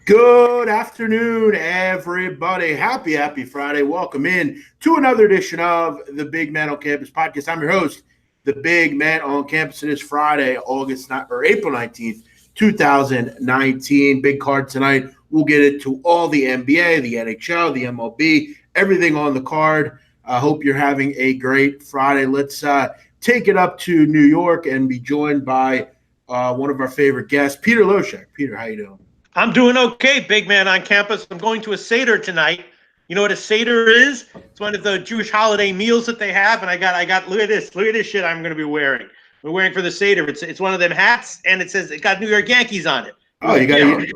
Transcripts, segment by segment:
Good afternoon, everybody. Happy Friday. Welcome in to another edition of the Big Man on Campus podcast. I'm your host, the Big Man on Campus. It is Friday, April 19th, 2019. Big card tonight. We'll get into all the NBA, the NHL, the MLB, everything on the card. I hope you're having a great Friday. Let's take it up to New York and be joined by one of our favorite guests, Peter Loshek. Peter, how you doing? I'm doing okay, Big Man on Campus. I'm going to a Seder tonight. You know what a Seder is? It's one of the Jewish holiday meals that they have, and I got look at this shit I'm going to be wearing. We're wearing for the Seder. It's one of them hats, and it got New York Yankees on it. Oh, you got a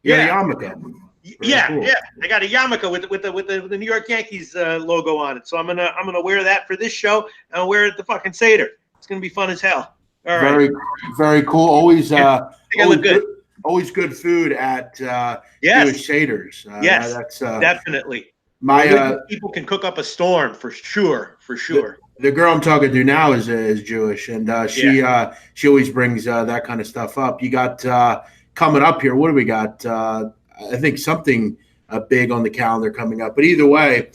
yarmulke. Yeah, cool. yeah. I got a yarmulke with the New York Yankees logo on it. So I'm gonna wear that for this show, and I'll wear it at the fucking Seder. It's gonna be fun as hell. All right. Very cool. Always I look good. Always good food at Jewish Seders. Yes, that's definitely. People can cook up a storm for sure. The girl I'm talking to now is Jewish, and she always brings that kind of stuff up. You got coming up here. What do we got? I think something big on the calendar coming up. But either way,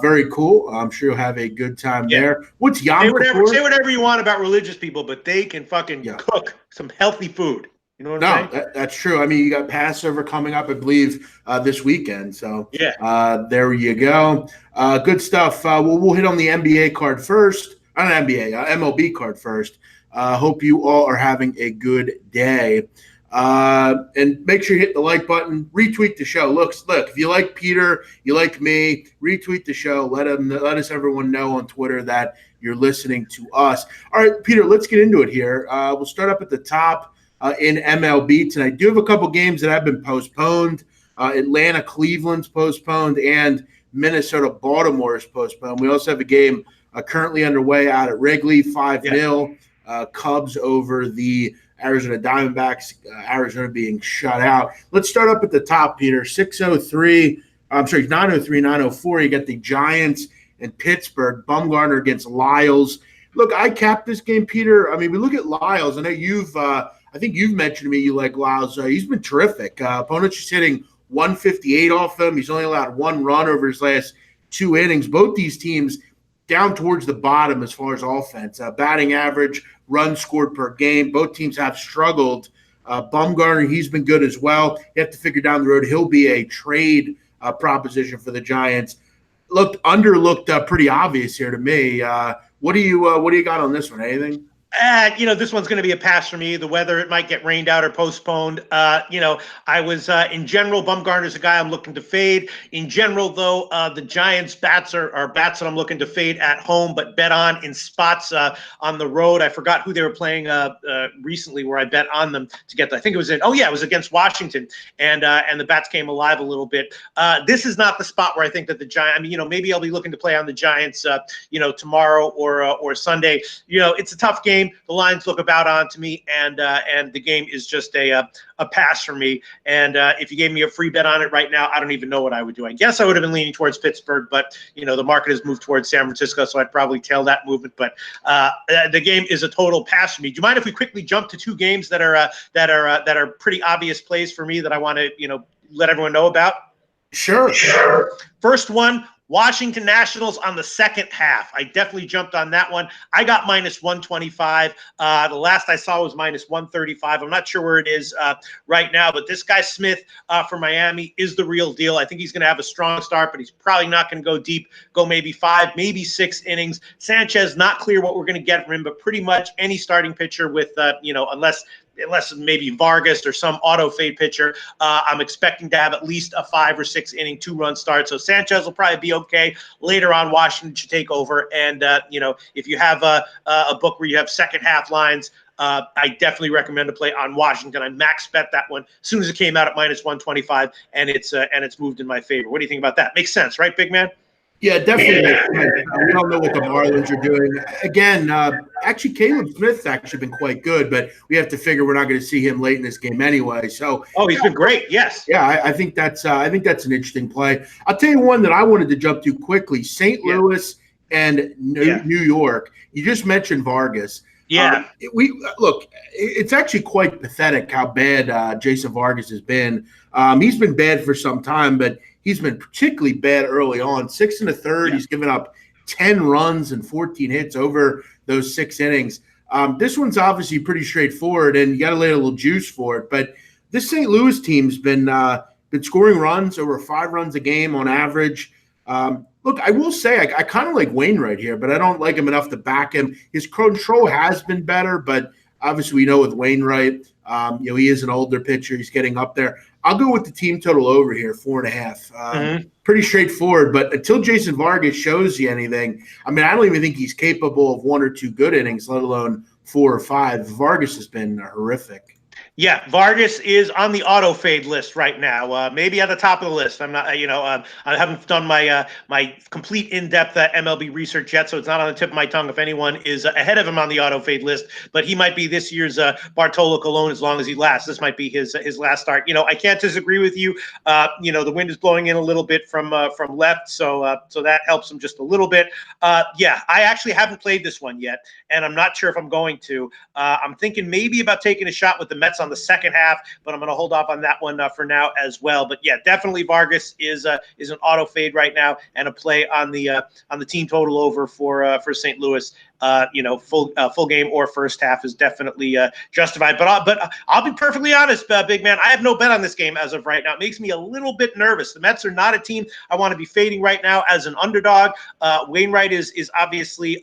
very cool. I'm sure you'll have a good time there. What's Yom Kippur? Say whatever you want about religious people, but they can fucking cook some healthy food. You know what I'm saying? That's true. I mean, you got Passover coming up, I believe, this weekend. So there you go. Good stuff. We'll hit on the NBA card first. Not an NBA, MLB card first. Hope you all are having a good day. And make sure you hit the like button, retweet the show. Look, if you like Peter, you like me, retweet the show. Let us everyone know on Twitter that you're listening to us. All right, Peter, let's get into it here. We'll start up at the top. In MLB tonight. I do have a couple games that have been postponed. Atlanta, Cleveland's postponed, and Minnesota, Baltimore is postponed. We also have a game currently underway out at Wrigley, 5-0. Cubs over the Arizona Diamondbacks, Arizona being shut out. Let's start up at the top, Peter. 904. You got the Giants and Pittsburgh. Bumgarner against Lyles. Look, I capped this game, Peter. I mean, we look at Lyles. I know I think you've mentioned to me you like Lyles. He's been terrific. Opponent's just hitting 158 off him. He's only allowed one run over his last two innings. Both these teams down towards the bottom as far as offense. Batting average, runs scored per game. Both teams have struggled. Bumgarner, he's been good as well. You have to figure down the road he'll be a trade proposition for the Giants. Underlooked pretty obvious here to me. What do you got on this one? Anything? This one's going to be a pass for me. The weather, it might get rained out or postponed. I was in general, Bumgarner's a guy I'm looking to fade. In general, though, the Giants' bats are bats that I'm looking to fade at home, but bet on in spots on the road. I forgot who they were playing recently where I bet on them to get. I think it was it was against Washington, and the bats came alive a little bit. This is not the spot where I think that the Giants. I mean, maybe I'll be looking to play on the Giants, tomorrow or Sunday. It's a tough game. The lines look about on to me, and the game is just a pass for me. And if you gave me a free bet on it right now, I don't even know what I would do. I guess I would have been leaning towards Pittsburgh, but the market has moved towards San Francisco, so I'd probably tail that movement. But the game is a total pass for me. Do you mind if we quickly jump to two games that are pretty obvious plays for me that I want to let everyone know about? Sure. First one. Washington Nationals on the second half. I definitely jumped on that one. I got minus 125. The last I saw was minus 135. I'm not sure where it is right now, but this guy Smith for Miami is the real deal. I think he's going to have a strong start, but he's probably not going to go deep, go maybe 5, maybe 6 innings. Sanchez, not clear what we're going to get from him, but pretty much any starting pitcher with, unless maybe Vargas or some auto fade pitcher, I'm expecting to have at least a 5 or 6 inning 2-run start. So Sanchez will probably be okay. Later on, Washington should take over. And, if you have a book where you have second half lines, I definitely recommend to play on Washington. I max bet that one as soon as it came out at minus 125, and it's moved in my favor. What do you think about that? Makes sense, right, big man? Yeah, definitely. We don't know what the Marlins are doing. Again, actually, Caleb Smith's actually been quite good, but we have to figure we're not going to see him late in this game anyway. So, he's been great. Yes. Yeah, I think that's an interesting play. I'll tell you one that I wanted to jump to quickly: St. Louis and New York. You just mentioned Vargas. Yeah. It's actually quite pathetic how bad Jason Vargas has been. He's been bad for some time, but he's been particularly bad early on. 6 1/3. Yeah. He's given up 10 runs and 14 hits over those 6 innings. This one's obviously pretty straightforward, and you got to lay a little juice for it. But this St. Louis team's been scoring runs, over 5 runs a game on average. Look, I will say I kind of like Wainwright here, but I don't like him enough to back him. His control has been better, but obviously we know with Wainwright, he is an older pitcher. He's getting up there. I'll go with the team total over here, 4.5. Pretty straightforward, but until Jason Vargas shows you anything, I mean, I don't even think he's capable of 1 or 2 good innings, let alone 4 or 5. Vargas has been horrific. Yeah, Vargas is on the auto fade list right now. Maybe at the top of the list. I'm not, I haven't done my my complete in-depth MLB research yet, so it's not on the tip of my tongue if anyone is ahead of him on the auto fade list. But he might be this year's Bartolo Colon as long as he lasts. This might be his last start. I can't disagree with you. The wind is blowing in a little bit from left, so that helps him just a little bit. Yeah, I actually haven't played this one yet, and I'm not sure if I'm going to. I'm thinking maybe about taking a shot with the Mets on the second half, but I'm going to hold off on that one for now as well. But yeah, definitely Vargas is an auto fade right now, and a play on the team total over for St. Louis. Full game or first half is definitely justified. But I'll be perfectly honest, big man. I have no bet on this game as of right now. It makes me a little bit nervous. The Mets are not a team I want to be fading right now as an underdog. Wainwright is obviously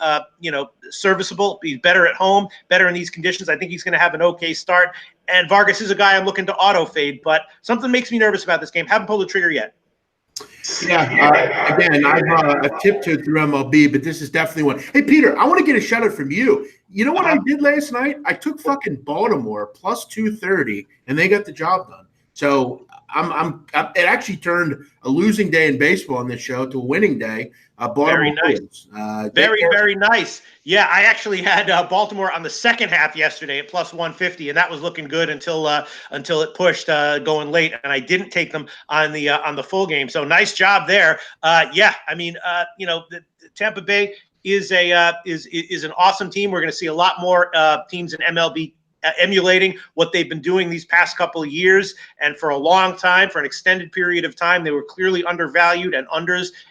serviceable. He's better at home, better in these conditions. I think he's going to have an okay start. And Vargas is a guy I'm looking to auto fade, but something makes me nervous about this game. Haven't pulled the trigger yet. Yeah, again, I've tiptoed through MLB, but this is definitely one. Hey, Peter, I want to get a shout out from you. You know what I did last night? I took fucking Baltimore plus 230, and they got the job done. So it actually turned a losing day in baseball on this show to a winning day. Very nice. Very nice. Yeah, I actually had Baltimore on the second half yesterday at plus 150, and that was looking good until it pushed going late, and I didn't take them on the full game. So nice job there. Yeah, I mean, the Tampa Bay is an awesome team. We're going to see a lot more teams in MLB emulating what they've been doing these past couple of years, and for a long time, for an extended period of time, they were clearly undervalued, and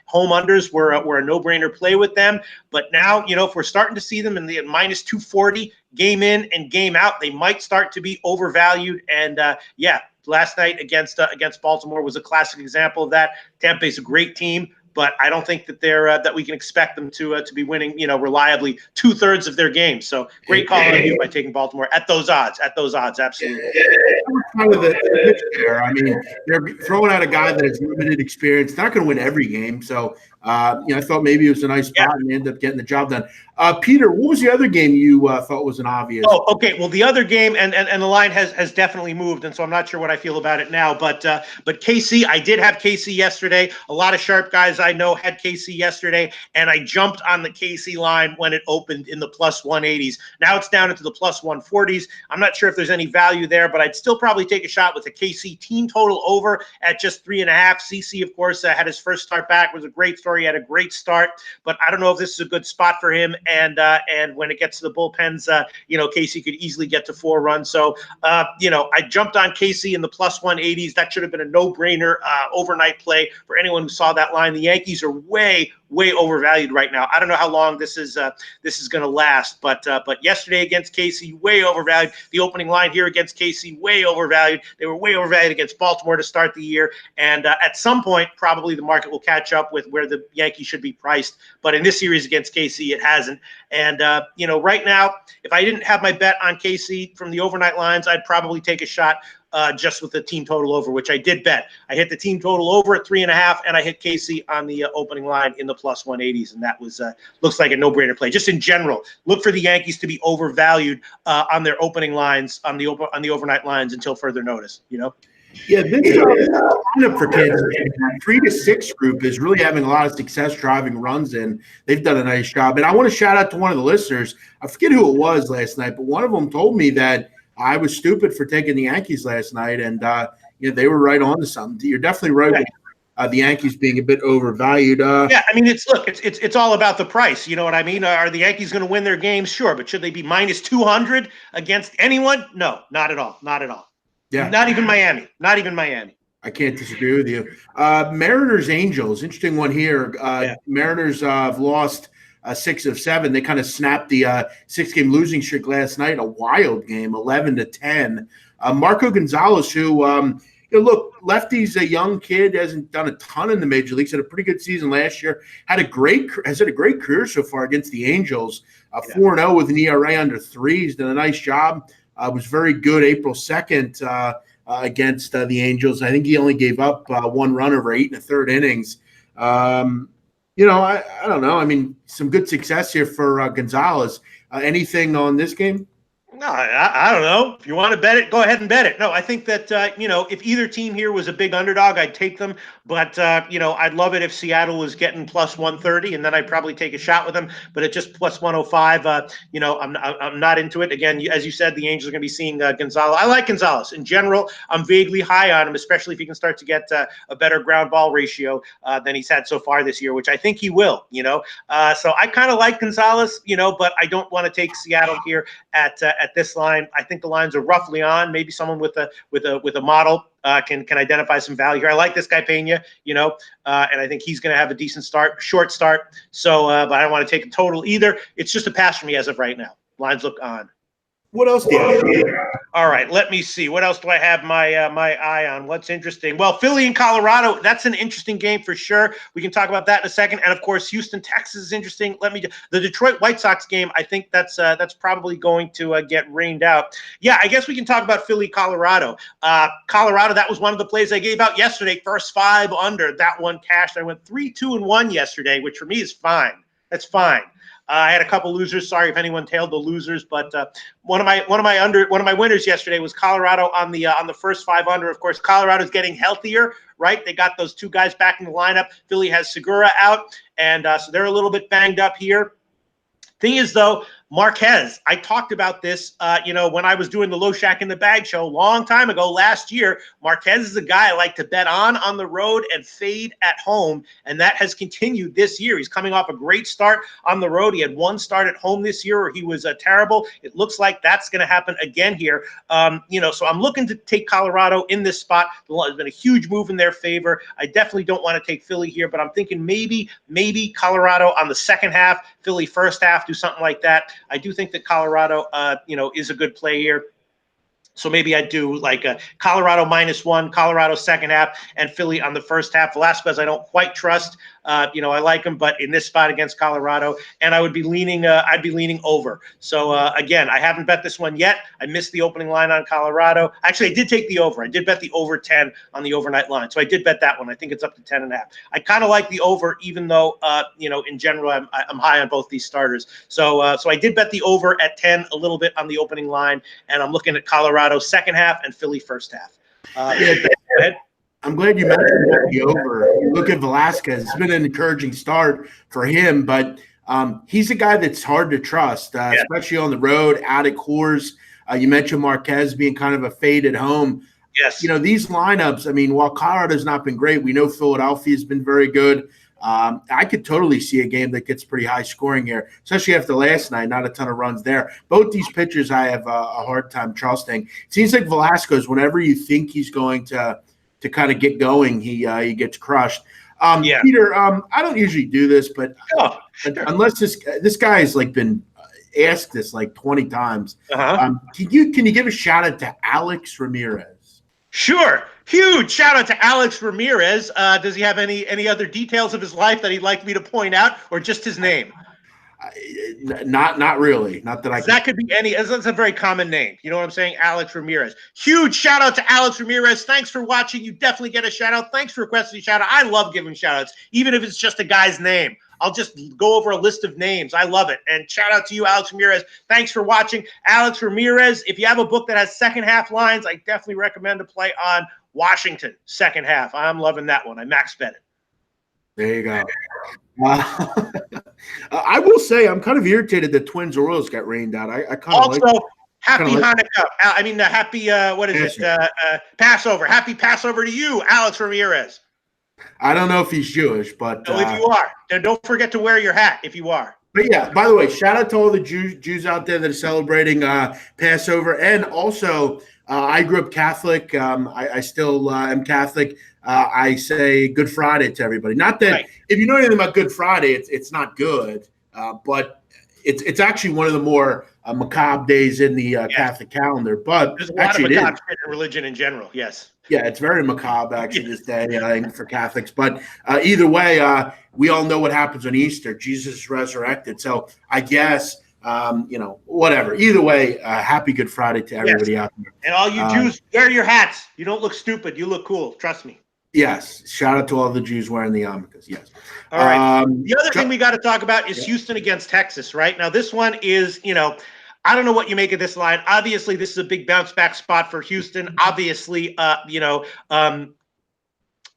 home unders were a no-brainer play with them. But now, if we're starting to see them in the minus 240 game in and game out, they might start to be overvalued. And last night against Baltimore was a classic example of that. Tampa Bay's a great team, but I don't think that that we can expect them to be winning, reliably 2/3 of their games. So great call on you by taking Baltimore at those odds. Absolutely. Kind of the pitch there. I mean, they're throwing out a guy that has limited experience. Not going to win every game. So, I thought maybe it was a nice spot, and they ended up getting the job done. Peter, what was the other game you thought was an obvious? Oh, okay. Well, the other game and the line has definitely moved, and so I'm not sure what I feel about it now. But KC, I did have KC yesterday. A lot of sharp guys I know had KC yesterday, and I jumped on the KC line when it opened in the plus 180s. Now it's down into the plus 140s. I'm not sure if there's any value there, but I'd still probably take a shot with the KC team total over at just 3.5. CC, of course, had his first start back. It was a great story. He had a great start, but I don't know if this is a good spot for him. And when it gets to the bullpens, KC could easily get to 4 runs. So, I jumped on KC in the plus 180s. That should have been a no-brainer overnight play for anyone who saw that line. The Yankees are way overvalued right now. I don't know how long this is going to last, but yesterday against KC, way overvalued. The opening line here against KC, way overvalued. They were way overvalued against Baltimore to start the year, and at some point, probably the market will catch up with where the Yankees should be priced. But in this series against KC, it hasn't. And right now, if I didn't have my bet on KC from the overnight lines, I'd probably take a shot just with the team total over, which I did bet. I hit the team total over at 3.5, and I hit KC on the opening line in the plus 180s, and that was looks like a no-brainer play. Just in general, look for the Yankees to be overvalued on their opening lines, on the overnight lines until further notice. Yeah, this lineup for Kansas City, 3 to 6 group is really having a lot of success driving runs in. They've done a nice job. And I want to shout out to one of the listeners. I forget who it was last night, but one of them told me that I was stupid for taking the Yankees last night, and they were right on to something. You're definitely right. the Yankees being a bit overvalued. Yeah, I mean, it's all about the price. You know what I mean? Are the Yankees going to win their games? Sure, but should they be minus 200 against anyone? No, not at all. Not at all. Yeah, not even Miami. Not even Miami. I can't disagree with you. Mariners Angels, interesting one here. Mariners have lost 6 of 7. They kind of snapped the 6-game losing streak last night. A wild game, 11-10. Marco Gonzalez, who look, Lefty's a young kid, hasn't done a ton in the major leagues. Had a pretty good season last year. Has had a great career so far against the Angels. 4-0 with an ERA under 3. He's done a nice job. Was very good April 2nd. Against the Angels. I think he only gave up 1 run over 8 1/3 innings. I don't know. I mean, some good success here for Gonzalez. Anything on this game? No, I don't know. If you want to bet it, go ahead and bet it. No, I think that, if either team here was a big underdog, I'd take them. But, I'd love it if Seattle was getting plus 130, and then I'd probably take a shot with them. But at just plus 105, I'm not into it. Again, as you said, the Angels are going to be seeing Gonzalez. I like Gonzalez. In general, I'm vaguely high on him, especially if he can start to get a better ground ball ratio than he's had so far this year, which I think he will, So I kind of like Gonzalez, but I don't want to take Seattle here at this line. I think the lines are roughly on. Maybe someone with a model can identify some value here. I like this guy Pena, and I think he's going to have a decent short start. So, but I don't want to take a total either. It's just a pass for me as of right now. Lines look on. What else do you have? All right, let me see. What else do I have my eye on? What's interesting? Well, Philly and Colorado, that's an interesting game for sure. We can talk about that in a second. And, of course, Houston, Texas is interesting. The Detroit White Sox game, I think that's probably going to get rained out. Yeah, I guess we can talk about Philly, Colorado. Colorado, that was one of the plays I gave out yesterday. First 5 under. That one cashed. I went 3-2-1 yesterday, which for me is fine. That's fine. I had a couple losers. Sorry if anyone tailed the losers, but one of my winners yesterday was Colorado on the first 5 under. Of course, Colorado's getting healthier, right? They got those 2 guys back in the lineup. Philly has Segura out, and so they're a little bit banged up here. Thing is, though, Marquez, I talked about this, when I was doing the Low Shack in the Bag show a long time ago last year. Marquez is a guy I like to bet on the road and fade at home, and that has continued this year. He's coming off a great start on the road. He had 1 start at home this year where he was terrible. It looks like that's going to happen again here. So I'm looking to take Colorado in this spot. There's been a huge move in their favor. I definitely don't want to take Philly here, but I'm thinking maybe Colorado on the second half, Philly first half, do something like that. I do think that Colorado, is a good play here. So maybe I'd do like a Colorado -1, Colorado second half, and Philly on the first half. Velasquez, I don't quite trust. I like him, but in this spot against Colorado, and I would be leaning. I'd be leaning over. So again, I haven't bet this one yet. I missed the opening line on Colorado. Actually, I did take the over. I did bet the over 10 on the overnight line. So I did bet that one. I think it's up to 10.5. I kind of like the over, even though in general I'm high on both these starters. So I did bet the over at 10 a little bit on the opening line, and I'm looking at Colorado second half and Philly first half. Go ahead. I'm glad you mentioned the over. You look at Velasquez. It's been an encouraging start for him, but he's a guy that's hard to trust, especially on the road, out at Coors. You mentioned Marquez being kind of a fade at home. Yes. These lineups, I mean, while Colorado's not been great, we know Philadelphia's been very good. I could totally see a game that gets pretty high scoring here, especially after last night. Not a ton of runs there. Both these pitchers I have a hard time trusting. It seems like Velasquez, whenever you think he's going to kind of get going, he gets crushed. Peter, I don't usually do this, but unless this guy has been asked this 20 times, can you give a shout out to Alex Ramirez? Sure. Huge shout out to Alex Ramirez. Does he have any other details of his life that he'd like me to point out, or just his name? Not really. Not that I. That could be any. That's a very common name. You know what I'm saying? Alex Ramirez. Huge shout out to Alex Ramirez. Thanks for watching. You definitely get a shout out. Thanks for requesting a shout out. I love giving shout outs, even if it's just a guy's name. I'll just go over a list of names. I love it. And shout out to you, Alex Ramirez. Thanks for watching. Alex Ramirez, if you have a book that has second half lines, I definitely recommend to play on Washington second half. I'm loving that one. I max bet it. There you go. I will say I'm kind of irritated that Twins Orioles got rained out. I kind of also happy Hanukkah. I mean, happy Passover. Happy Passover to you, Alex Ramirez. I don't know if he's Jewish, but no, if you are, then don't forget to wear your hat if you are. But yeah, by the way, shout out to all the Jews out there that are celebrating Passover. And also, I grew up Catholic. I still am Catholic. I say Good Friday to everybody. Not that if you know anything about Good Friday, it's not good, but it's actually one of the more macabre days in the Catholic calendar. But there's a lot actually, of macabre in religion in general. Yes. Yeah, it's very macabre actually this day for Catholics. But either way, we all know what happens on Easter. Jesus is resurrected. So I guess whatever. Either way, happy Good Friday to everybody out there. And all you Jews, wear your hats. You don't look stupid. You look cool. Trust me. Yes. Shout out to all the Jews wearing the yarmulkes. Yes. All right. The other thing we got to talk about is Houston against Texas, right? Now, this one is, I don't know what you make of this line. Obviously, this is a big bounce back spot for Houston. Obviously,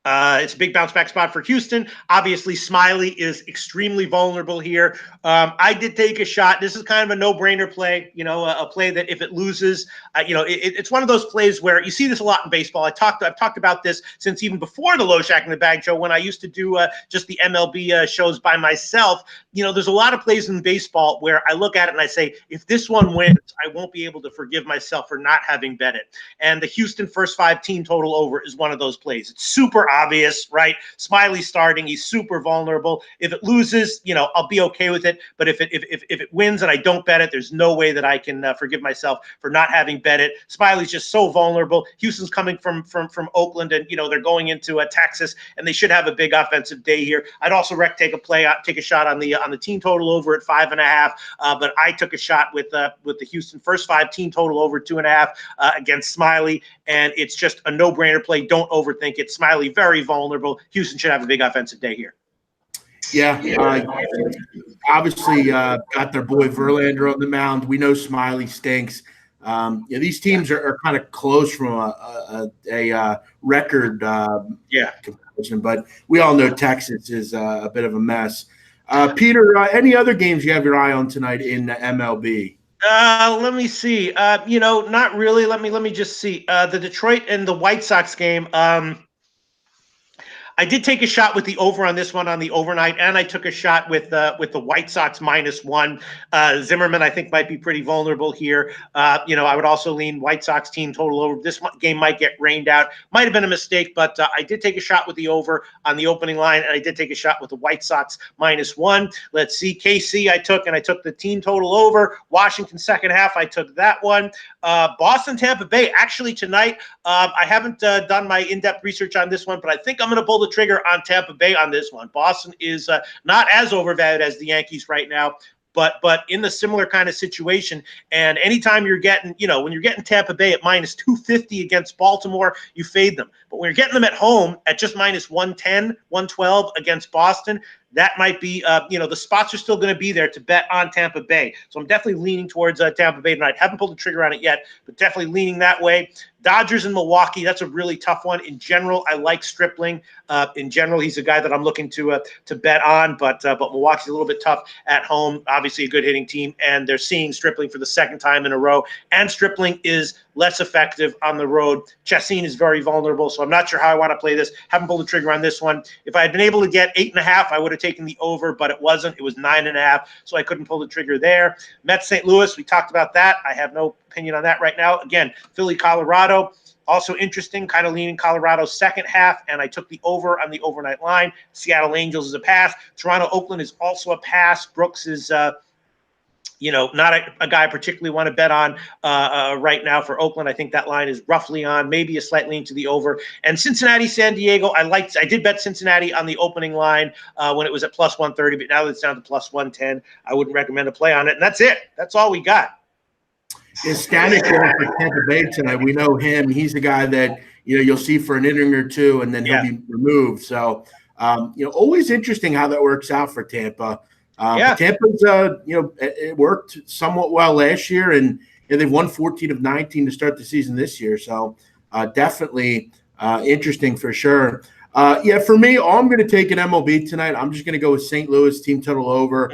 it's a big bounce back spot for Houston. Obviously, Smiley is extremely vulnerable here. I did take a shot. This is kind of a no-brainer play, a play that if it loses, it's one of those plays where you see this a lot in baseball. I've talked about this since even before the Low Shack in the Bag show when I used to do just the MLB shows by myself. There's a lot of plays in baseball where I look at it and I say, if this one wins, I won't be able to forgive myself for not having bet it. And the Houston first 5 team total over is one of those plays. It's super obvious, right? Smiley starting, he's super vulnerable. If it loses, I'll be okay with it. But if it wins and I don't bet it, there's no way that I can forgive myself for not having bet it. Smiley's just so vulnerable. Houston's coming from Oakland, and they're going into Texas, and they should have a big offensive day here. I'd also take a shot on the team total over at 5.5. But I took a shot with the Houston first 5 team total over 2.5 against Smiley, and it's just a no-brainer play. Don't overthink it. Smiley very vulnerable. Houston should have a big offensive day here. Yeah, obviously got their boy Verlander on the mound. We know Smiley stinks. These teams are kind of close from a record comparison, but we all know Texas is a bit of a mess. Peter, any other games you have your eye on tonight in MLB? Let me see. Not really. Let me just see. The Detroit and the White Sox game. I did take a shot with the over on this one on the overnight, and I took a shot with the White Sox -1. Zimmerman, I think, might be pretty vulnerable here. I would also lean White Sox team total over. This game might get rained out. Might have been a mistake, but I did take a shot with the over on the opening line, and I did take a shot with the White Sox -1. Let's see. KC I took the team total over. Washington second half, I took that one. Boston, Tampa Bay. Actually, tonight, I haven't done my in-depth research on this one, but I think I'm going to pull the trigger on Tampa Bay on this one. Boston is not as overvalued as the Yankees right now, but in the similar kind of situation. And anytime you're getting, when you're getting Tampa Bay at -250 against Baltimore, you fade them. But when you're getting them at home at just -110, 112 against Boston, that might be, the spots are still going to be there to bet on Tampa Bay. So I'm definitely leaning towards Tampa Bay tonight. Haven't pulled the trigger on it yet, but definitely leaning that way. Dodgers and Milwaukee, that's a really tough one. In general, I like Stripling. In general, he's a guy that I'm looking to bet on, but Milwaukee's a little bit tough at home. Obviously, a good hitting team, and they're seeing Stripling for the second time in a row. And Stripling is less effective on the road. Chassin is very vulnerable, so I'm not sure how I want to play this. Haven't pulled the trigger on this one. If I had been able to get 8.5, I would have taken the over, but it wasn't. It was 9.5, so I couldn't pull the trigger there. Mets, St. Louis, we talked about that. I have no opinion on that right now. Again, Philly, Colorado, also interesting, kind of leaning Colorado second half, and I took the over on the overnight line. Seattle Angels is a pass. Toronto, Oakland is also a pass. Brooks is not a guy I particularly want to bet on right now for Oakland. I think that line is roughly on, maybe a slight lean to the over. And Cincinnati, San Diego, I did bet Cincinnati on the opening line when it was at +130, but now that it's down to +110, I wouldn't recommend a play on it. And that's it. That's all we got. Is Stanek going for Tampa Bay tonight? We know him. He's the guy that you'll see for an inning or two, and then he'll be removed. So always interesting how that works out for Tampa. Tampa's it worked somewhat well last year, and they've won 14 of 19 to start the season this year. So definitely interesting for sure. For me, I'm going to take an MLB tonight. I'm just going to go with St. Louis team total over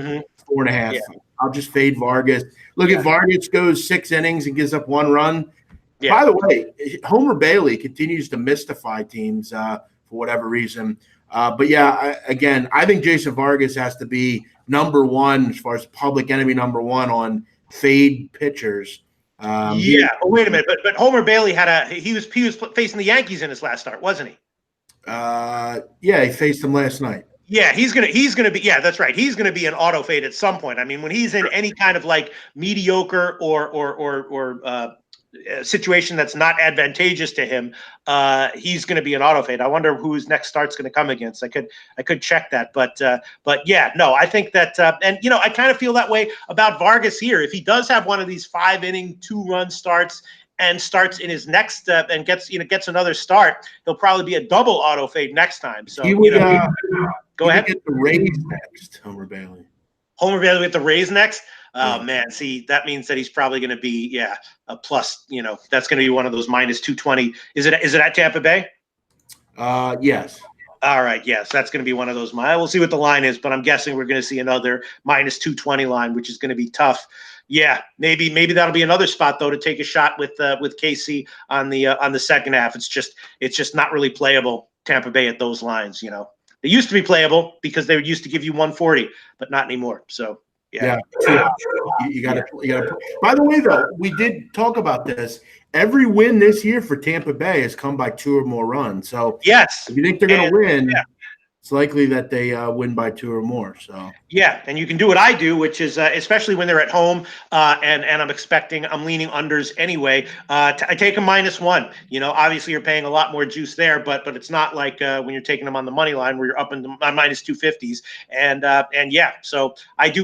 4.5. Yeah. I'll just fade Vargas. Look at Vargas goes 6 innings and gives up 1 run. Yeah. By the way, Homer Bailey continues to mystify teams for whatever reason. But yeah, I think Jason Vargas has to be number one as far as public enemy number one on fade pitchers. Wait a minute, but Homer Bailey he was facing the Yankees in his last start, wasn't he? He faced them last night. Yeah, he's gonna be. Yeah, that's right. He's gonna be an auto fade at some point. I mean, when he's in any kind of like mediocre or situation that's not advantageous to him, he's going to be an auto fade. I wonder who his next start's going to come against. I could check that, but yeah, no, I think that, and I kind of feel that way about Vargas here. If he does have one of these 5-inning 2-run starts and starts in his next and gets another start, he'll probably be a double auto fade next time. So he would go ahead. Get the Rays next, Homer Bailey. Homer Bailey with the Rays next. Oh man, see, that means that he's probably going to be a plus. That's going to be one of those minus 220. Is it at Tampa Bay? Yes. All right, yes, that's going to be one of those. We'll see what the line is, but I'm guessing we're going to see another minus 220 line, which is going to be tough. Yeah, maybe that'll be another spot though to take a shot with KC on the second half. It's just not really playable, Tampa Bay at those lines. They used to be playable because they used to give you 140, but not anymore. So. Yeah. You got to. By the way, though, we did talk about this. Every win this year for Tampa Bay has come by 2 or more runs. So yes, if you think they're going to win, it's likely that they win by 2 or more. So yeah, and you can do what I do, which is especially when they're at home, and I'm leaning unders anyway. I take a -1. Obviously you're paying a lot more juice there, but it's not like when you're taking them on the money line where you're up in the minus 250s. And yeah, so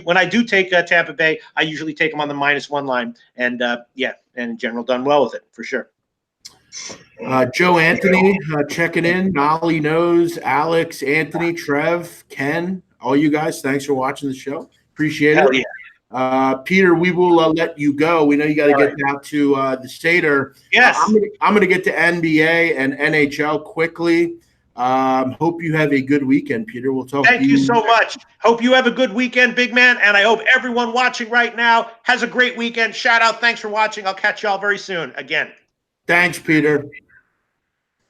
when I do take Tampa Bay, I usually take them on the -1 line, and and in general done well with it for sure. Joe Anthony checking in. Nolly knows, Alex, Anthony, Trev, Ken, all you guys. Thanks for watching the show. Appreciate it. Yeah. Peter, we will let you go. We know you got to get out to the Stater. Yes. I'm going to get to NBA and NHL quickly. Hope you have a good weekend, Peter. We'll talk. Thank you so much. Hope you have a good weekend, big man. And I hope everyone watching right now has a great weekend. Shout out. Thanks for watching. I'll catch y'all very soon again. Thanks, Peter.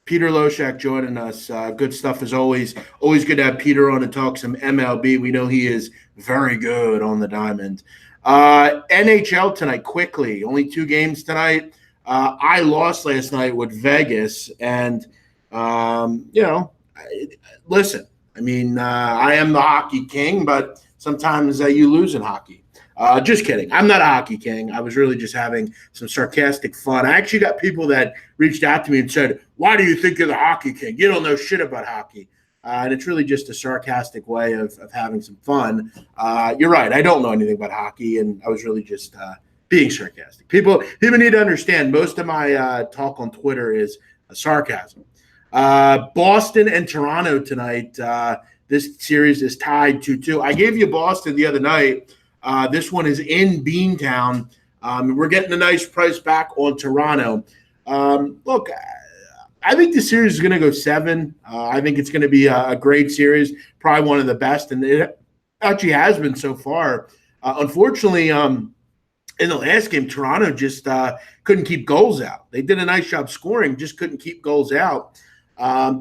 Peter Loshak joining us. Good stuff as always. Always good to have Peter on and talk some MLB. We know he is very good on the diamond. NHL tonight, quickly. Only 2 games tonight. I lost last night with Vegas. And, listen, I mean, I am the hockey king, but sometimes you lose in hockey. Just kidding. I'm not a hockey king. I was really just having some sarcastic fun. I actually got people that reached out to me and said, "Why do you think you're the hockey king? You don't know shit about hockey." And it's really just a sarcastic way of having some fun. You're right. I don't know anything about hockey, and I was really just being sarcastic. People need to understand most of my talk on Twitter is sarcasm. Boston and Toronto tonight. This series is tied 2-2. I gave you Boston the other night. This one is in Beantown. We're getting a nice price back on Toronto. Look, I think the series is going to go 7. I think it's going to be a great series, probably one of the best, and it actually has been so far. Unfortunately, in the last game, Toronto just couldn't keep goals out. They did a nice job scoring, just couldn't keep goals out.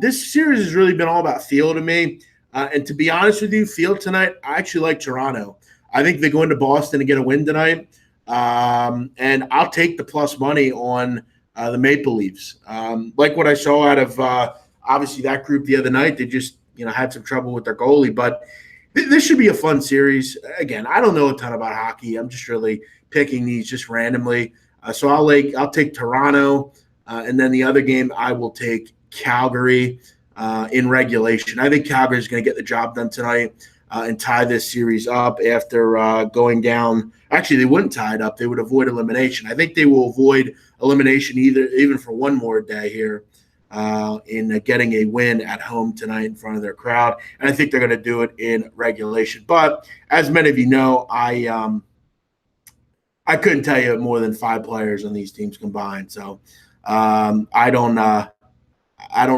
This series has really been all about feel to me. And to be honest with you, feel tonight, I actually like Toronto. I think they go into Boston to get a win tonight, and I'll take the plus money on the Maple Leafs. Like what I saw out of obviously that group the other night, they just had some trouble with their goalie. But this should be a fun series. Again, I don't know a ton about hockey. I'm just really picking these just randomly. So I'll take Toronto, and then the other game I will take Calgary in regulation. I think Calgary is going to get the job done tonight. And tie this series up after going down. Actually, they wouldn't tie it up. They would avoid elimination. I think they will avoid elimination even for one more day here in getting a win at home tonight in front of their crowd. And I think they're going to do it in regulation. But as many of you know, I couldn't tell you more than 5 players on these teams combined. So I don't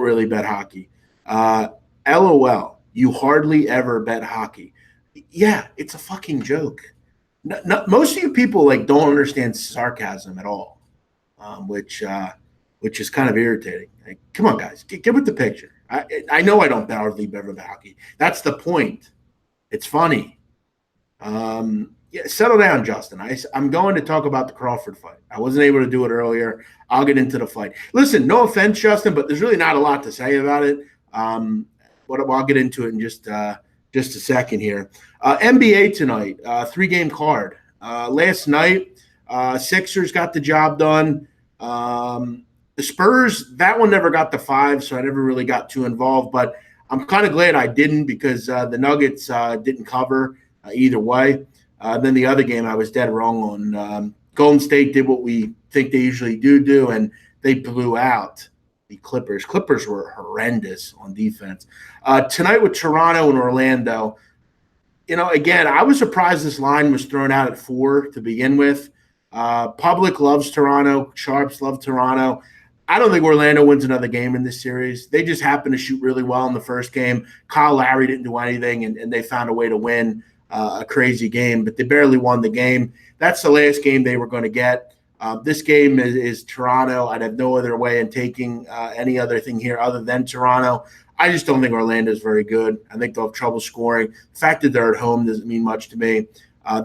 really bet hockey. LOL. You hardly ever bet hockey. Yeah, it's a fucking joke. Most of you people don't understand sarcasm at all, which is kind of irritating. Come on, guys, get with the picture. I know I don't hardly ever bet hockey. That's the point. It's funny. Yeah, settle down, Justin. I'm going to talk about the Crawford fight. I wasn't able to do it earlier. I'll get into the fight. Listen, no offense, Justin, but there's really not a lot to say about it. But I'll get into it in just a second here. NBA tonight, 3-game card. Last night, Sixers got the job done. The Spurs, that one never got to 5, so I never really got too involved. But I'm kind of glad I didn't because the Nuggets didn't cover either way. Then the other game, I was dead wrong on. Golden State did what we think they usually do, and they blew out the Clippers. Clippers were horrendous on defense. Tonight with Toronto and Orlando, again, I was surprised this line was thrown out at 4 to begin with. Public loves Toronto. Sharps love Toronto. I don't think Orlando wins another game in this series. They just happened to shoot really well in the first game. Kyle Lowry didn't do anything, and they found a way to win a crazy game, but they barely won the game. That's the last game they were going to get. This game is Toronto. I'd have no other way in taking any other thing here other than Toronto. I just don't think Orlando is very good. I think they'll have trouble scoring. The fact that they're at home doesn't mean much to me.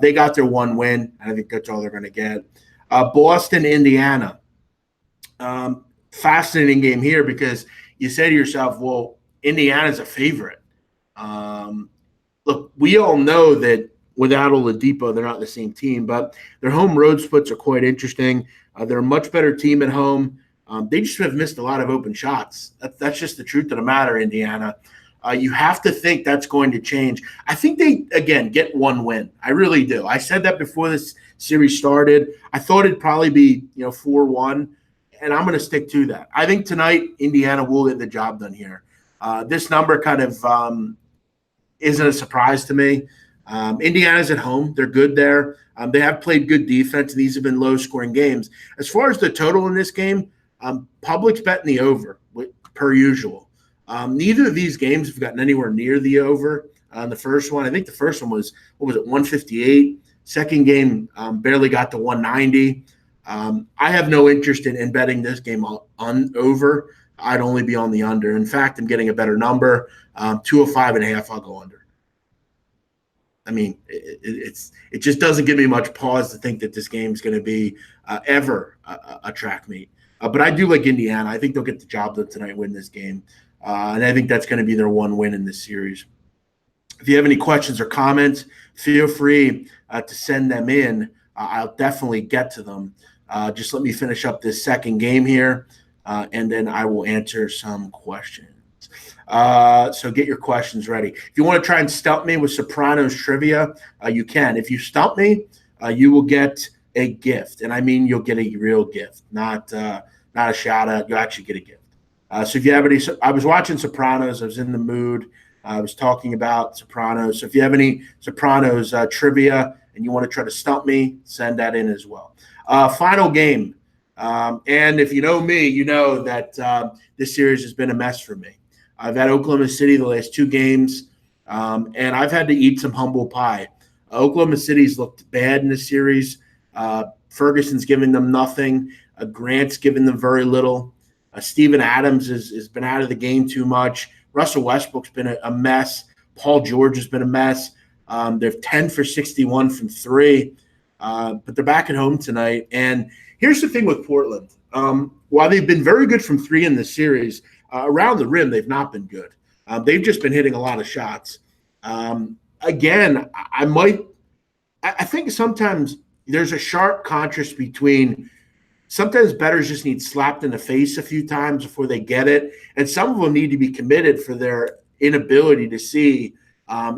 They got their one win, and I think that's all they're going to get. Boston, Indiana. Fascinating game here because you say to yourself, well, Indiana's a favorite. Look, we all know that without Oladipo, they're not the same team, but their home road splits are quite interesting. They're a much better team at home. They just have missed a lot of open shots. That's just the truth of the matter, Indiana. You have to think that's going to change. I think they, again, get one win. I really do. I said that before this series started. I thought it'd probably be 4-1, and I'm going to stick to that. I think tonight Indiana will get the job done here. This number kind of isn't a surprise to me. Indiana's at home. They're good there. They have played good defense, and these have been low-scoring games. As far as the total in this game, public's betting the over, per usual. Neither of these games have gotten anywhere near the over. The first one, I think the first one was, 158. Second game barely got to 190. I have no interest in betting this game on over. I'd only be on the under. In fact, I'm getting a better number. 205.5, I'll go under. I mean, it just doesn't give me much pause to think that this game is going to be ever a track meet. But I do like Indiana. I think they'll get the job done tonight, win this game. And I think that's going to be their one win in this series. If you have any questions or comments, feel free to send them in. I'll definitely get to them. Just let me finish up this second game here, and then I will answer some questions. So get your questions ready. If you want to try and stump me with Sopranos trivia, you can. If you stump me, you will get a gift. And I mean you'll get a real gift, not a shout-out. You'll actually get a gift. So if you have any – I was watching Sopranos. I was in the mood. I was talking about Sopranos. So if you have any Sopranos trivia and you want to try to stump me, send that in as well. Final game. And if you know me, you know that this series has been a mess for me. I've had Oklahoma City the last 2 games, and I've had to eat some humble pie. Oklahoma City's looked bad in this series. Ferguson's giving them nothing. Grant's giving them very little. Steven Adams has been out of the game too much. Russell Westbrook's been a mess. Paul George has been a mess. They're 10 for 61 from 3, but they're back at home tonight. And here's the thing with Portland. While they've been very good from 3 in this series, around the rim, they've not been good. They've just been hitting a lot of shots. Again, I think sometimes there's a sharp contrast between sometimes bettors just need slapped in the face a few times before they get it, and some of them need to be committed for their inability to see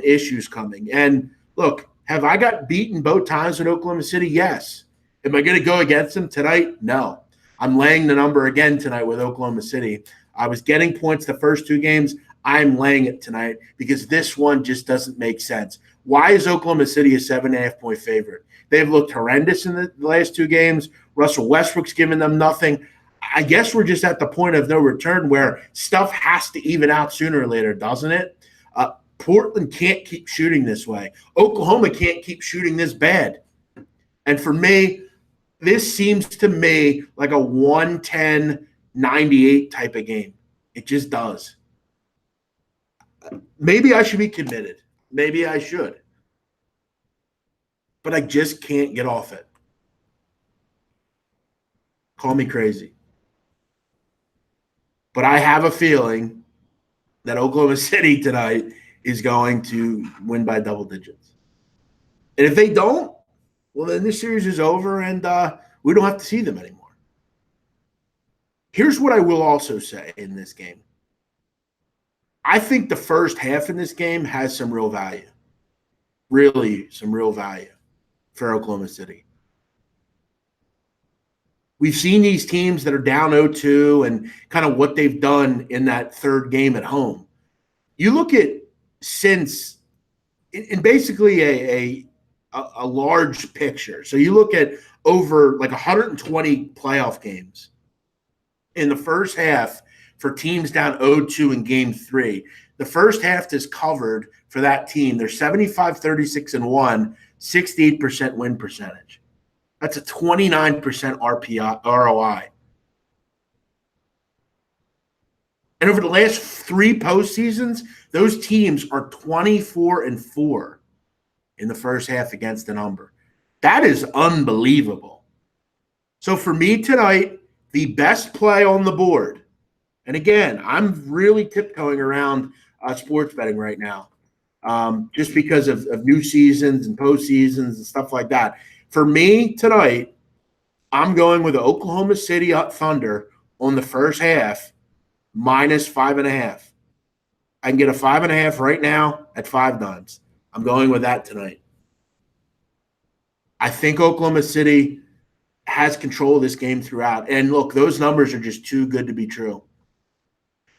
issues coming. And look, have I got beaten both times with Oklahoma City? Yes. Am I going to go against them tonight? No. I'm laying the number again tonight with Oklahoma City. I was getting points the first 2 games. I'm laying it tonight because this one just doesn't make sense. Why is Oklahoma City a 7.5-point favorite? They've looked horrendous in the last 2 games. Russell Westbrook's given them nothing. I guess we're just at the point of no return where stuff has to even out sooner or later, doesn't it? Portland can't keep shooting this way. Oklahoma can't keep shooting this bad. And for me, this seems to me like a 110-98 type of game. It just does. maybe I should be committed. Maybe I should. But I just can't get off it. Call me crazy. But I have a feeling that Oklahoma City tonight is going to win by double digits. And if they don't, well, then this series is over and we don't have to see them anymore. Here's what I will also say in this game. I think the first half in this game has some real value. Really, some real value for Oklahoma City. We've seen these teams that are down 0-2 and kind of what they've done in that third game at home. You look at since in basically a large picture. So you look at over like 120 playoff games in the first half for teams down 0-2 in game 3. The first half is covered for that team. They're 75-36-1, 68% win percentage. That's a 29% ROI. And over the last 3 postseasons, those teams are 24-4 in the first half against the number. That is unbelievable. So for me tonight, the best play on the board, and again, I'm really tiptoeing around sports betting right now, just because of new seasons and postseasons and stuff like that. For me tonight, I'm going with the Oklahoma City Thunder on the first half, minus 5.5. I can get a 5.5 right now at $5. I'm going with that tonight. I think Oklahoma City has control of this game throughout. And look, those numbers are just too good to be true.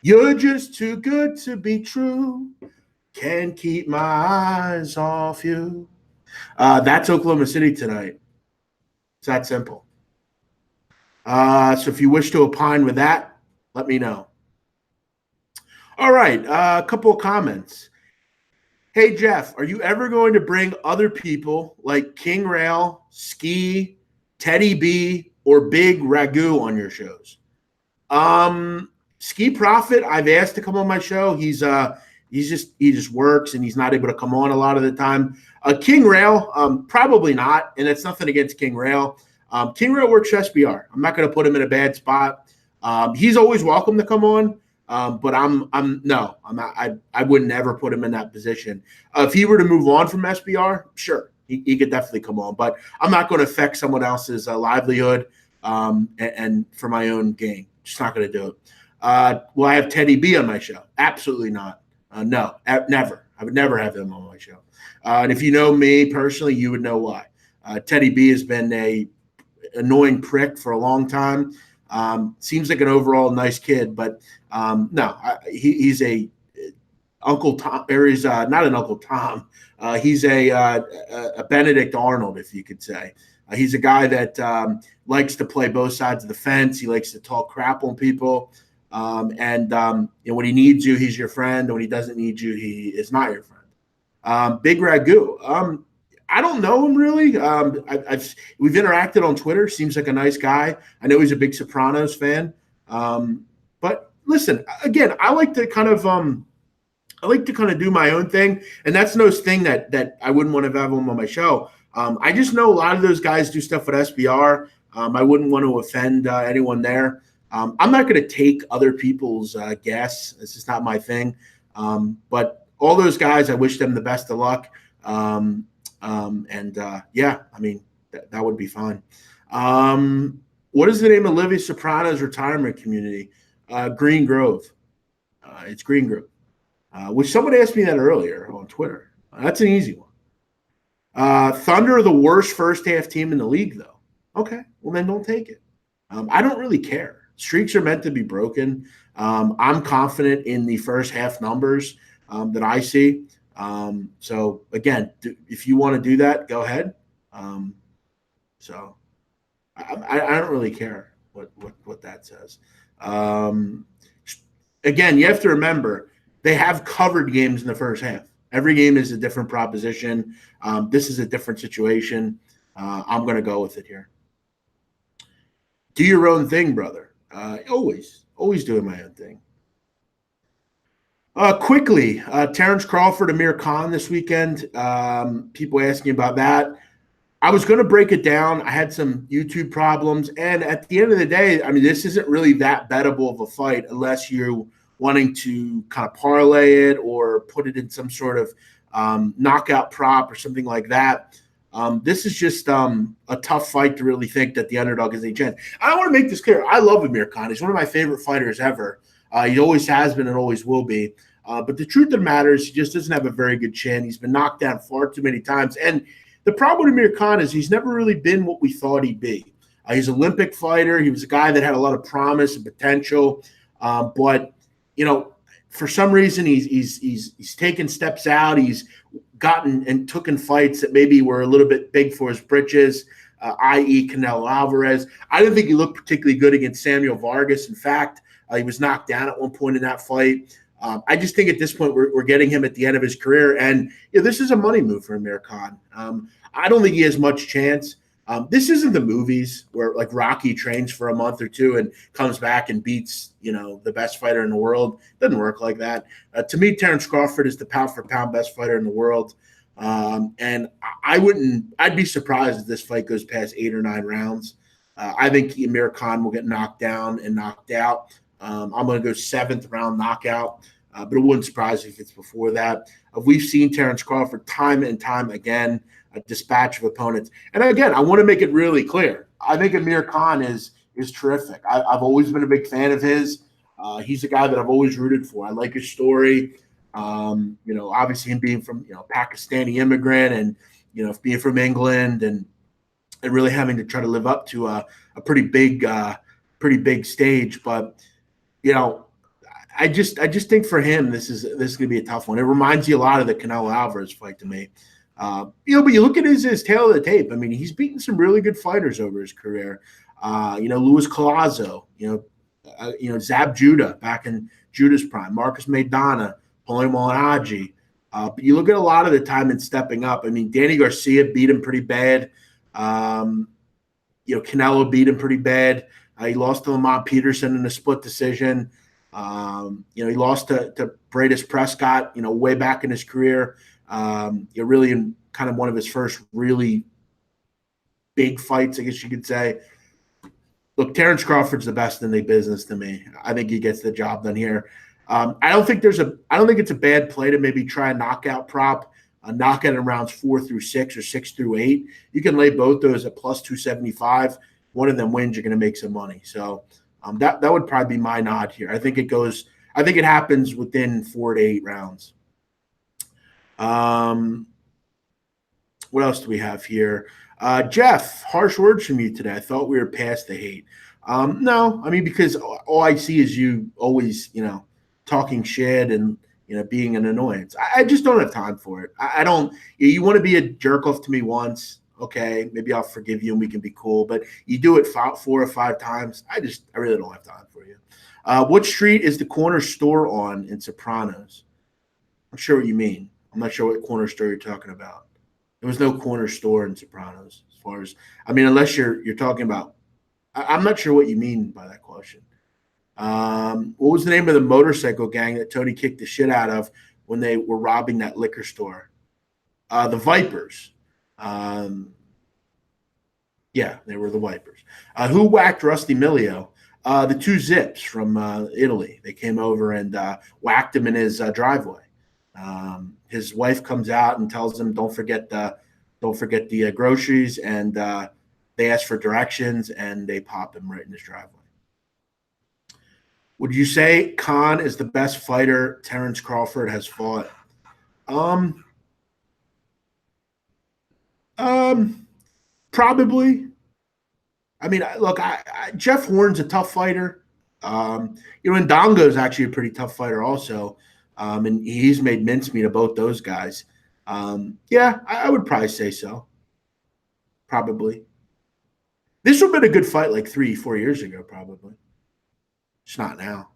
You're just too good to be true. Can't keep my eyes off you. That's Oklahoma City tonight. It's that simple. So if you wish to opine with that, let me know. All right, a couple of comments. Hey, Jeff, are you ever going to bring other people like King Rail, Ski, Teddy B, or Big Ragu on your shows? Ski Prophet, I've asked to come on my show. He just works and he's not able to come on a lot of the time. King Rail, probably not, and it's nothing against King Rail. King Rail works SBR. I'm not going to put him in a bad spot. He's always welcome to come on, but I'm not. I would never put him in that position. If he were to move on from SBR, sure, he could definitely come on, but I'm not going to affect someone else's livelihood and for my own gain. Just not going to do it. Will I have Teddy B on my show? Absolutely not. No, never. I would never have him on my show. And if you know me personally, you would know why. Teddy B has been a annoying prick for a long time. Seems like an overall nice kid, but no, he's a Uncle Tom. Or he's not an Uncle Tom. He's a Benedict Arnold, if you could say. He's a guy that likes to play both sides of the fence. He likes to talk crap on people. And when he needs you, he's your friend. And when he doesn't need you, he is not your friend. Big Ragu. I don't know him really. We've interacted on Twitter. Seems like a nice guy. I know he's a big Sopranos fan. But listen, again, I like to kind of do my own thing, and that's no thing that I wouldn't want to have him on my show. I just know a lot of those guys do stuff with SBR. I wouldn't want to offend anyone there. I'm not going to take other people's guess. This is not my thing. But all those guys, I wish them the best of luck. Yeah, I mean, that would be fine. What is the name of Livy Soprano's retirement community? Green Grove. It's Green Grove. Which someone asked me that earlier on Twitter. That's an easy one. Thunder are the worst first half team in the league, though. Okay, well then don't take it. I don't really care. Streaks are meant to be broken. I'm confident in the first half numbers that I see. So again, if you want to do that, go ahead. So I don't really care what that says. Again, you have to remember they have covered games in the first half. Every game is a different proposition. This is a different situation. I'm going to go with it here. Do your own thing, brother. Always doing my own thing. Quickly, Terrence Crawford, Amir Khan this weekend. People asking about that. I was going to break it down. I had some YouTube problems. And at the end of the day, I mean, this isn't really that bettable of a fight unless you're wanting to kind of parlay it or put it in some sort of knockout prop or something like that. This is just a tough fight to really think that the underdog is a chance. I want to make this clear. I love Amir Khan. He's one of my favorite fighters ever. He always has been and always will be. But the truth of the matter is he just doesn't have a very good chin. He's been knocked down far too many times. And the problem with Amir Khan is he's never really been what we thought he'd be. He's an Olympic fighter. He was a guy that had a lot of promise and potential. But, you know, for some reason he's taken steps out. He's gotten and taken fights that maybe were a little bit big for his britches, i.e. Canelo Alvarez. I didn't think he looked particularly good against Samuel Vargas. In fact, he was knocked down at one point in that fight. I just think at this point we're getting him at the end of his career, and this is a money move for Amir Khan. I don't think he has much chance. This isn't the movies where like Rocky trains for a month or two and comes back and beats the best fighter in the world. It doesn't work like that. To me, Terrence Crawford is the pound for pound best fighter in the world, and I'd be surprised if this fight goes past 8 or 9 rounds. I think Amir Khan will get knocked down and knocked out. I'm going to go 7th round knockout. But it wouldn't surprise me if it's before that. We've seen Terrence Crawford time and time again, a dispatch of opponents. And again, I want to make it really clear. I think Amir Khan is terrific. I've always been a big fan of his. He's a guy that I've always rooted for. I like his story. Obviously him being from Pakistani immigrant and being from England and really having to try to live up to a pretty big stage. But I just think for him this is going to be a tough one. It reminds you a lot of the Canelo Alvarez fight to me. But you look at his tail of the tape. I mean, he's beaten some really good fighters over his career. Luis Collazo, Zab Judah back in Judah's prime, Marcus Maidana, Paulie Malignaggi. But you look at a lot of the time in stepping up. I mean, Danny Garcia beat him pretty bad. Canelo beat him pretty bad. He lost to Lamont Peterson in a split decision. He lost to Bradis Prescott, way back in his career. Really in kind of one of his first really big fights, I guess you could say. Look, Terrence Crawford's the best in the business to me. I think he gets the job done here. I don't think it's a bad play to maybe try a knockout prop, a knockout in rounds 4 through 6 or 6 through 8. You can lay both those at plus 275. One of them wins, you're going to make some money. So that would probably be my nod here. I think it happens within 4 to 8 rounds. What else do we have here? Jeff, harsh words from you today. I thought we were past the hate. No, I mean, because all I see is you always, talking shit and, being an annoyance. I just don't have time for it. I don't, you want to be a jerk off to me once. Okay, maybe I'll forgive you and we can be cool. But you do it 4 or 5 times. I really don't have time for you. What street is the corner store on in Sopranos? I'm sure what you mean. I'm not sure what corner store you're talking about. There was no corner store in Sopranos, as far as unless you're talking about. I'm not sure what you mean by that question. What was the name of the motorcycle gang that Tony kicked the shit out of when they were robbing that liquor store? The Vipers. Yeah, they were the Vipers. Who whacked Rusty Milio? The 2 Zips from Italy. They came over and whacked him in his driveway. His wife comes out and tells him, "Don't forget the groceries," and they ask for directions and they pop him right in his driveway. Would you say Khan is the best fighter Terrence Crawford has fought? Probably. I mean, look, Jeff Horn's a tough fighter. And Ndongo is actually a pretty tough fighter also. And he's made mincemeat of both those guys. Yeah, I would probably say so. Probably. This would have been a good fight like 3-4 years ago, probably. It's not now.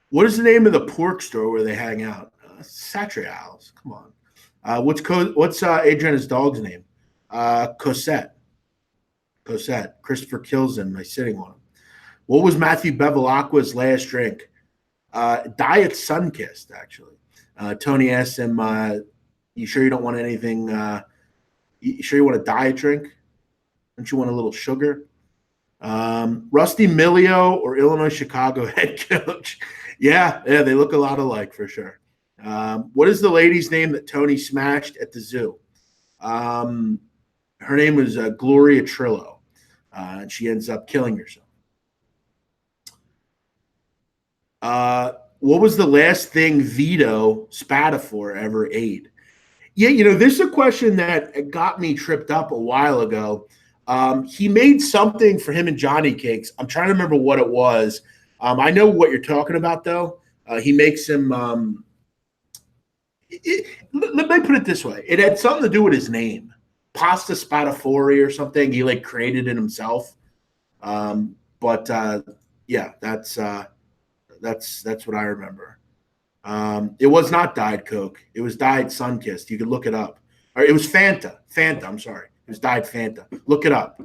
What is the name of the pork store where they hang out? Satrial's. Come on. What's Adriana's dog's name? Cosette. Christopher kills him by sitting on him. What was Matthew Bevilacqua's last drink? Diet Sunkissed, actually. Tony asked him, you sure you don't want anything? You sure you want a diet drink? Don't you want a little sugar? Rusty Millio or Illinois Chicago head coach? Yeah, they look a lot alike for sure. What is the lady's name that Tony smashed at the zoo? Her name was Gloria Trillo, and she ends up killing herself. What was the last thing Vito Spatafor ever ate? Yeah, this is a question that got me tripped up a while ago. He made something for him and Johnny Cakes. I'm trying to remember what it was. I know what you're talking about, though. He makes him. Let me put it this way: it had something to do with his name, Pasta Spatafori or something. He created it himself. Yeah, that's what I remember. It was not Diet Coke. It was Diet Sunkissed. You could look it up. Or it was Fanta. Fanta. I'm sorry. It was Diet Fanta. Look it up.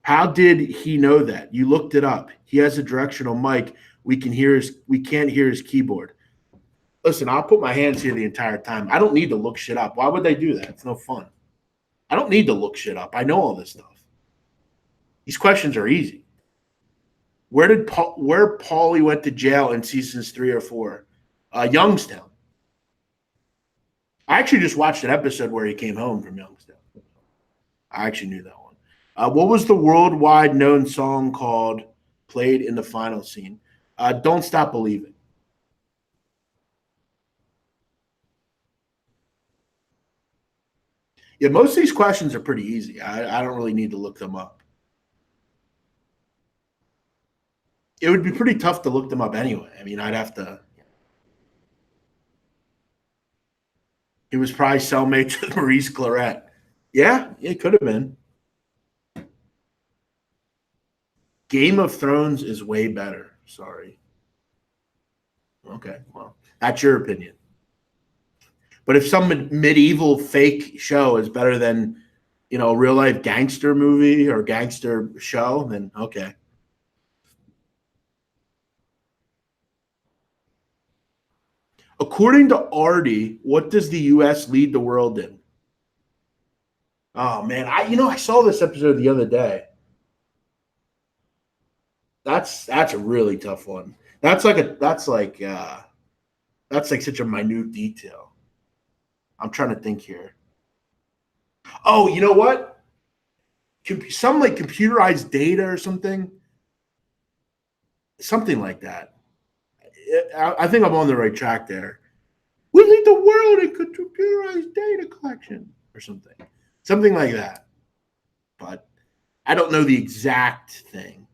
How did he know that? You looked it up. He has a directional mic. We can't hear his keyboard. Listen, I'll put my hands here the entire time. I don't need to look shit up. Why would they do that? It's no fun. I don't need to look shit up. I know all this stuff. These questions are easy. Where Paulie went to jail in seasons 3 or 4? Youngstown. I actually just watched an episode where he came home from Youngstown. I actually knew that one. What was the worldwide known song called played in the final scene? Don't Stop Believing. Yeah, most of these questions are pretty easy. I don't really need to look them up. It would be pretty tough to look them up anyway. I mean, I'd have to. He was probably cellmates with Maurice Claret. Yeah, it could have been. Game of Thrones is way better. Sorry. Okay, well, that's your opinion. But if some medieval fake show is better than, a real life gangster movie or gangster show, then okay. According to Artie, what does the U.S. lead the world in? Oh man, I saw this episode the other day. That's a really tough one. That's like such a minute detail. I'm trying to think here. Oh, you know what? Some computerized data or something. Something like that. I think I'm on the right track there. We lead the world in computerized data collection or something. Something like that. But I don't know the exact thing.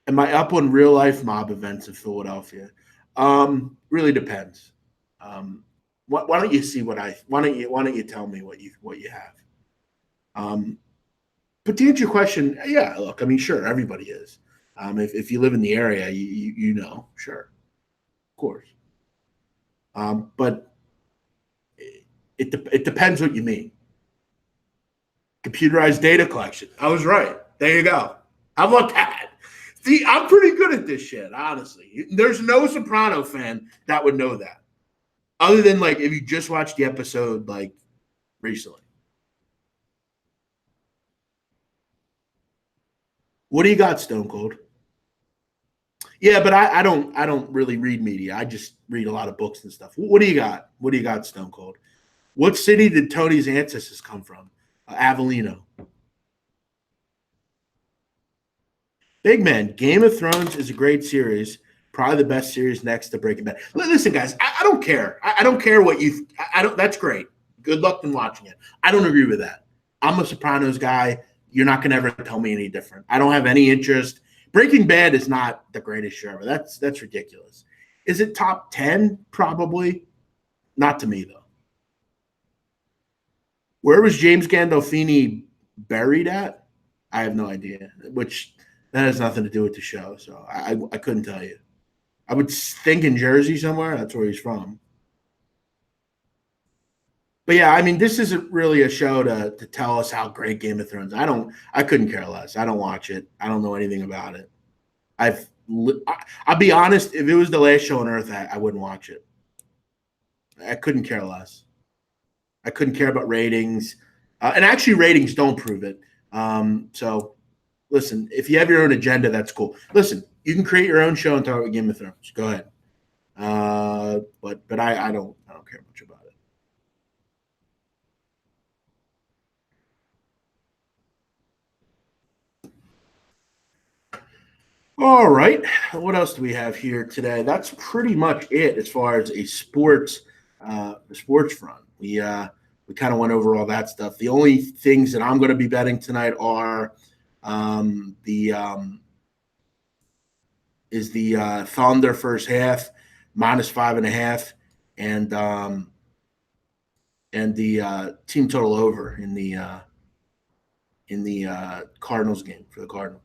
Am I up on real life mob events in Philadelphia? Really depends. Why don't you see why don't you tell me what you have? But to answer your question, yeah, look, I mean, sure, everybody is. If you live in the area, you know, sure, of course. But it depends what you mean. Computerized data collection. I was right. There you go. How about that? See, I'm pretty good at this shit, honestly. There's no Soprano fan that would know that. Other than if you just watched the episode recently. What do you got, Stone Cold? Yeah, but I don't really read media. I just read a lot of books and stuff. What do you got? What do you got, Stone Cold? What city did Tony's ancestors come from? Avellino. Big man, Game of Thrones is a great series. Probably the best series next to Breaking Bad. Listen, guys, I don't care. I don't care what you. I don't. That's great. Good luck in watching it. I don't agree with that. I'm a Sopranos guy. You're not gonna ever tell me any different. I don't have any interest. Breaking Bad is not the greatest show ever. That's ridiculous. Is it top 10? Probably. Not to me though. Where was James Gandolfini buried at? I have no idea. Which that has nothing to do with the show, so I couldn't tell you. I would think in Jersey somewhere. That's where he's from. But yeah, I mean, this isn't really a show to tell us how great Game of Thrones. I couldn't care less. I don't watch it. I don't know anything about it. I'll be honest. If it was the last show on Earth, I wouldn't watch it. I couldn't care less. I couldn't care about ratings, and actually, ratings don't prove it. So, listen, if you have your own agenda, that's cool. Listen, you can create your own show and talk about Game of Thrones. Go ahead. But I don't care much about it. All right. What else do we have here today? That's pretty much it as far as a sports front. We kind of went over all that stuff. The only things that I'm going to be betting tonight are the Thunder first half -5.5, and the team total over in the Cardinals game for the Cardinals.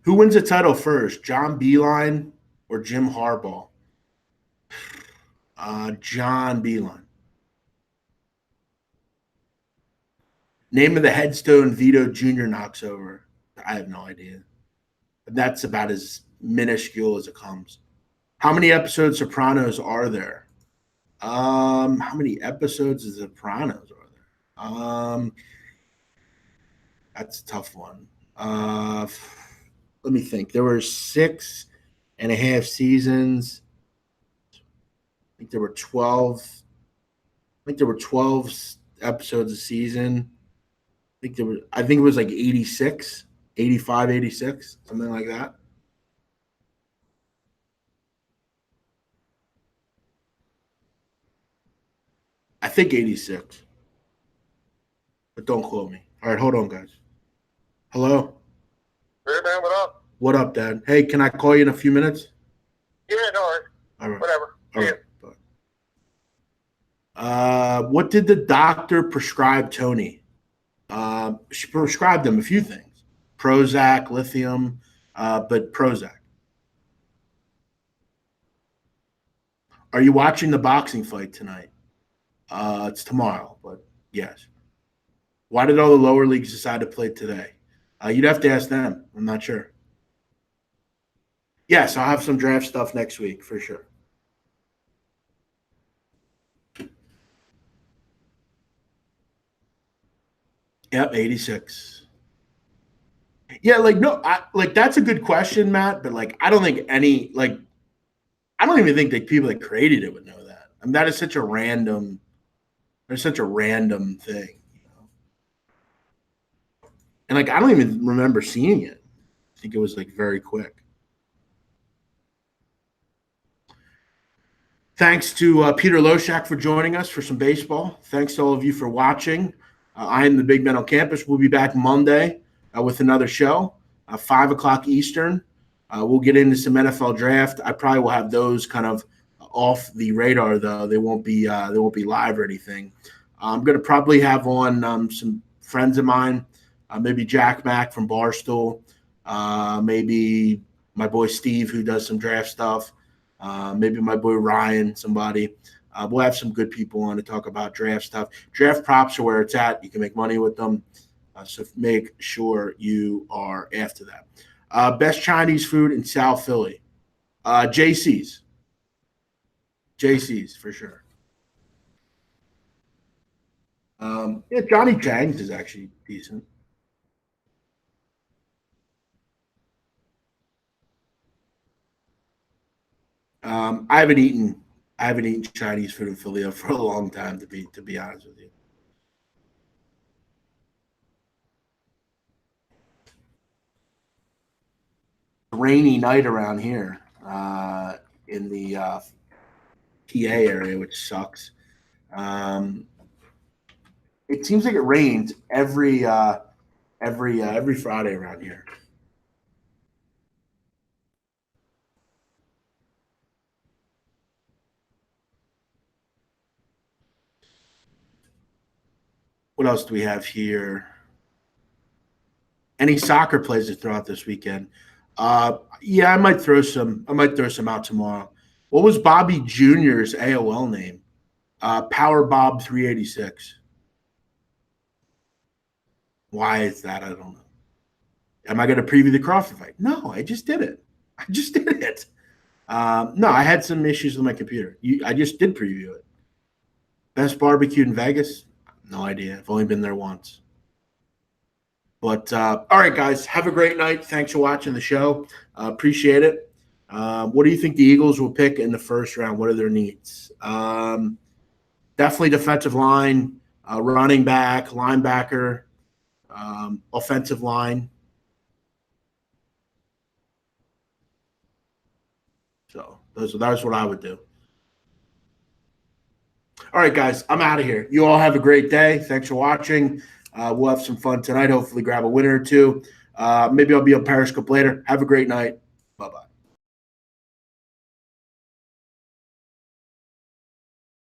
Who wins the title first, John Beeline or Jim Harbaugh? John Beeline. Name of the headstone Vito Jr. knocks over. I have no idea. But that's about as minuscule as it comes. How many episodes of Sopranos are there? How many episodes of Sopranos are there? That's a tough one. Let me think. There were 6.5 seasons. I think there were 12. I think there were 12 episodes a season. I think it was like 86, 85, 86, something like that. I think 86. But don't quote me. All right, hold on, guys. Hello? Hey, man, what up? What up, Dad? Hey, can I call you in a few minutes? Yeah, no worries. All right. Whatever. All right. What did the doctor prescribe Tony? She prescribed him a few things. Prozac, lithium, but Prozac. Are you watching the boxing fight tonight? It's tomorrow, but yes. Why did all the lower leagues decide to play today? You'd have to ask them. I'm not sure. Yes, I'll have some draft stuff next week for sure. Yep, 86. Yeah, that's a good question, Matt. But I don't think I don't even think that people that created it would know that. I mean, that is such a random. There's such a random thing, and I don't even remember seeing it. I think it was very quick. Thanks to Peter Loshak for joining us for some baseball. Thanks to all of you for watching. I am the Big Man on Campus. We'll be back Monday with another show, 5 o'clock Eastern. We'll get into some NFL draft. I probably will have those kind of off the radar, though. They won't be live or anything. I'm going to probably have on some friends of mine, maybe Jack Mack from Barstool, maybe my boy Steve who does some draft stuff, maybe my boy Ryan, somebody. We'll have some good people on to talk about draft stuff. Draft props are where it's at. You can make money with them. So make sure you are after that. Best Chinese food in South Philly. JC's. JC's for sure. Yeah, Johnny Chang's is actually decent. I haven't eaten Chinese food in Philly for a long time, to be honest with you. Rainy night around here in the PA area, which sucks. It seems like it rains every Friday around here. What else do we have here? Any soccer plays to throw out this weekend? Yeah, I might throw some. I might throw some out tomorrow. What was Bobby Jr.'s AOL name? Power Bob 386. Why is that? I don't know. Am I going to preview the Crawford fight? No, I just did it. I just did it. No, I had some issues with my computer. I just did preview it. Best barbecue in Vegas? No idea. I've only been there once. But all right, guys, have a great night. Thanks for watching the show. Appreciate it. What do you think the Eagles will pick in the first round? What are their needs? Definitely defensive line, running back, linebacker, offensive line. So that's what I would do. All right, guys, I'm out of here. You all have a great day. Thanks for watching. We'll have some fun tonight. Hopefully grab a winner or two. Maybe I'll be on Periscope later. Have a great night. Bye-bye.